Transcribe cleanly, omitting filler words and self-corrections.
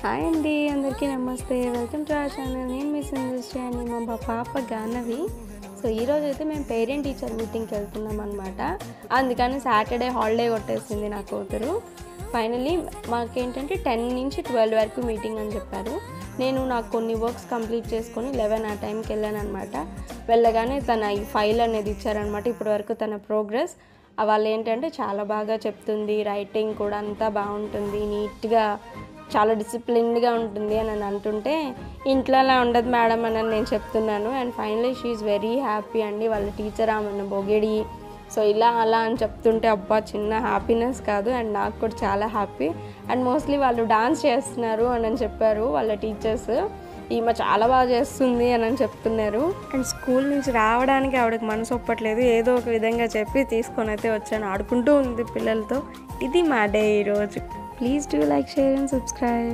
Hi అండి, అందరికీ నమస్తే. Welcome to our channel. నేను మీ సందృష్టి అండి, మా పాప గానవి. సో ఈరోజు అయితే మేము పేరెంట్ టీచర్ మీటింగ్కి వెళ్తున్నాం అనమాట. అందుకని సాటర్డే హాలిడే కొట్టేసింది నా కూతురు. ఫైనలీ మాకేంటంటే 10 నుంచి 12 వరకు మీటింగ్ అని చెప్పారు. నాకు కొన్ని వర్క్స్ కంప్లీట్ చేసుకొని 11 ఆ టైంకి వెళ్ళాను అనమాట. వెళ్ళగానే తన ఈ ఫైల్ అనేది ఇచ్చారనమాట. ఇప్పటి వరకు తన ప్రోగ్రెస్ వాళ్ళు ఏంటంటే చాలా బాగా చెప్తుంది, రైటింగ్ కూడా అంతా బాగుంటుంది, నీట్గా చాలా డిసిప్లిన్డ్గా ఉంటుంది అని అంటుంటే, ఇంట్లో అలా ఉండదు మేడం అని నేను చెప్తున్నాను. And finally she is very happy అండి. వాళ్ళ టీచర్ ఆమెను బొగేడి సో ఇలా అలా అని చెప్తుంటే అబ్బా చిన్న హ్యాపీనెస్ కాదు, అండ్ నాకు కూడా చాలా హ్యాపీ. అండ్ మోస్ట్లీ వాళ్ళు డాన్స్ చేస్తున్నారు అని చెప్పారు వాళ్ళ టీచర్స్. ఈమె చాలా బాగా చేస్తుంది అని చెప్తున్నారు. అండ్ స్కూల్ నుంచి రావడానికి ఆవిడకి మనసు ఒప్పట్లేదు. ఏదో ఒక విధంగా చెప్పి తీసుకొని అయితే వచ్చాను. ఆడుకుంటూ ఉంది పిల్లలతో. ఇది మా డే ఈరోజు. Please do like, share and subscribe.